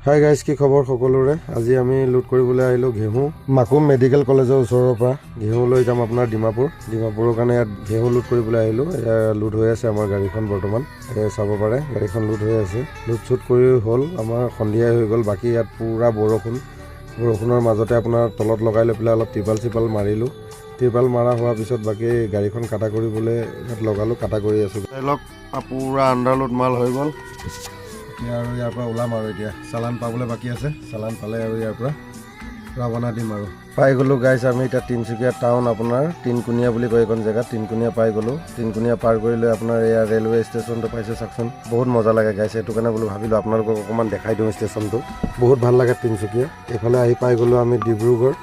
Hi guys, কি খবৰ সকলোৰে? আজি আমি লুট কৰিবলৈ আহিলোঁ ঘেঁহু মাকুম মেডিকেল কলেজৰ ওচৰৰ পৰা। ঘেঁহু লৈ যাম আপোনাৰ ডিমাপুৰৰ কাৰণে। ইয়াত ঘেঁহু লুট কৰিবলৈ আহিলোঁ। এয়া লুট হৈ আছে আমাৰ গাড়ীখন বৰ্তমান। চাব পাৰে গাড়ীখন লুট হৈ আছে। লুট চুট কৰি হ'ল, আমাৰ সন্ধিয়াই হৈ গ'ল। বাকী ইয়াত পূৰা বৰষুণৰ মাজতে আপোনাৰ তলত লগাই লৈ পেলাই অলপ ত্ৰিপাল মাৰিলোঁ। ত্ৰিপাল মাৰা হোৱাৰ পিছত বাকী গাড়ীখন কাটা কৰিবলৈ ইয়াত লগালোঁ, কাটা কৰি আছোঁ। ধৰি লওক পূৰা আণ্ডাৰলোড মাল হৈ গ'ল। এতিয়া আৰু ইয়াৰ পৰা ওলাম আৰু এতিয়া চালান পাবলৈ বাকী আছে। চালান পালে আৰু ইয়াৰ পৰা ৰাওনা দিম আৰু। পাই গ'লোঁ গাইজ আমি এতিয়া তিনিচুকীয়া টাউন, আপোনাৰ তিনকুণীয়া বুলি কয় এইখন জেগাত। তিনকুণীয়া পাই গ'লোঁ। তিনকুণীয়া পাৰ কৰি লৈ আপোনাৰ এয়া ৰেলৱে ষ্টেচনটো পাইছে চাওকচোন। বহুত মজা লাগে গাইজ, সেইটো কাৰণে বোলো ভাবিলোঁ আপোনালোকক অকণমান দেখাই দিওঁ ষ্টেচনটো। বহুত ভাল লাগে তিনিচুকীয়া। এইফালে আহি পাই গ'লোঁ আমি ডিব্ৰুগড়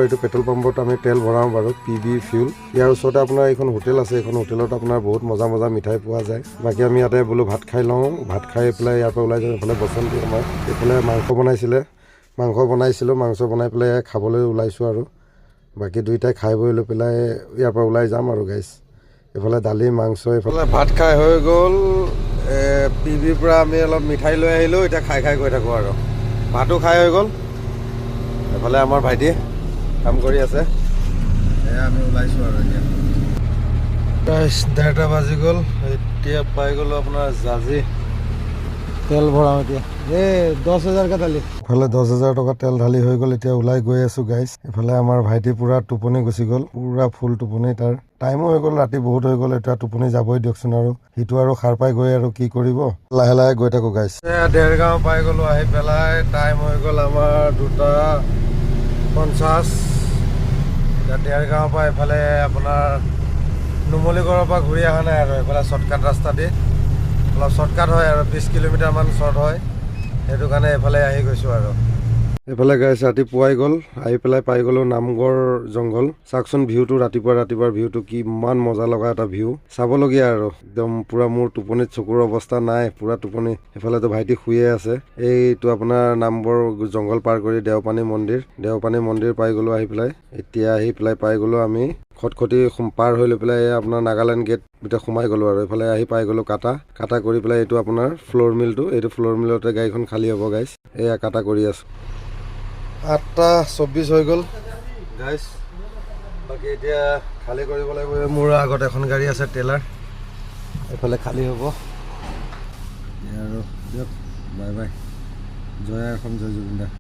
এইটো পেট্ৰল পাম্পত আমি তেল ভৰাওঁ বাৰু, PB ফিউল। ইয়াৰ ওচৰতে আপোনাৰ এইখন হোটেল আছে। এইখন হোটেলত আপোনাৰ বহুত মজা মিঠাই পোৱা যায়। বাকী আমি ইয়াতে বোলো ভাত খাই লওঁ। ভাত খাই পেলাই ইয়াৰ পৰা ওলাই যাওঁ। এইফালে বসন্তি আমাৰ এইফালে মাংস বনাইছিলোঁ। মাংস বনাই পেলাই খাবলৈ ওলাইছোঁ আৰু। বাকী দুইটাই খাই বৈ লৈ পেলাই ইয়াৰ পৰা ওলাই যাম আৰু গাইজ। এইফালে দালি মাংস, এইফালে ভাত খাই হৈ গ'ল। PBৰ পৰা আমি অলপ মিঠাই লৈ আহিলোঁ। এতিয়া খাই গৈ থাকোঁ আৰু। ভাতো খাই হৈ গ'ল। এইফালে আমাৰ ভাইটি কাম কৰি আছে। এয়া আমি ওলাইছোঁ আৰু এতিয়া। গাইজ 1:30 বাজি গ'ল। এতিয়া পাই গ'লোঁ আপোনাৰ জাজি। তেল ভৰাওঁ এতিয়া। 10,000 ঢালি। ইফালে 10,000 টকা তেল ঢালি হৈ গ'ল। এতিয়া ওলাই গৈ আছোঁ গাইজ। এইফালে আমাৰ ভাইটি পূৰা টোপনি গুচি গ'ল, পূৰা ফুল টোপনি তাৰ। টাইমো হৈ গ'ল, ৰাতি বহুত হৈ গ'ল। এতিয়া টোপনি যাবই দিয়কচোন আৰু। সিটো আৰু সাৰ পাই গৈ আৰু কি কৰিব। লাহে গৈ থাকোঁ গাইজ। দেৰগাঁও পাই গ'লোঁ। আহি পেলাই টাইম হৈ গ'ল আমাৰ 2:50। এতিয়া দেৰগাঁৱৰ পৰা এইফালে আপোনাৰ নুমলীগড়ৰ পৰা ঘূৰি অহা নাই আৰু। এইফালে শ্বৰ্টকাট ৰাস্তা দি অলপ শ্বৰ্টকাট হয় আৰু 20 কিলোমিটাৰমান শ্বৰ্ট হয়। সেইটো কাৰণে এইফালে আহি গৈছোঁ আৰু। এইফালে গাইছ ৰাতিপুৱাই গ'ল। আহি পেলাই পাই গ'লোঁ নামগড় জংঘল। চাওকচোন ভিউটো, ৰাতিপুৱাৰ ভিউটো কিমান মজা লগা এটা ভিউ, চাবলগীয়া আৰু একদম। পূৰা মোৰ টোপনিত চকুৰ অৱস্থা নাই, পূৰা টোপনি। এইফালেতো ভাইটি শুয়ে আছে। এইটো আপোনাৰ নামগড় জংঘল পাৰ কৰি দেওপানী মন্দিৰ পাই গ'লোঁ আহি পেলাই। এতিয়া আহি পেলাই পাই গ'লোঁ আমি খটখটি পাৰ হৈ লৈ পেলাই আপোনাৰ নাগালেণ্ড গেট ভিতৰত সোমাই গ'লোঁ আৰু। এইফালে আহি পাই গ'লোঁ কাটা কৰি পেলাই। এইটো আপোনাৰ ফ্ল'ৰ মিলটো, এইটো ফ্ল'ৰ মিলতে গাড়ীখন খালী হ'ব গাইজ। এয়া কাটা কৰি আছোঁ। 8:24 হৈ গ'ল গাইজ। বাকী এতিয়া খালী কৰিব লাগিব। মোৰ আগত এখন গাড়ী আছে ট্ৰেইলাৰ, এইফালে খালী হ'ব আৰু। দিয়ক বাই বাই। জয় অসম, জয় জুবিন দা।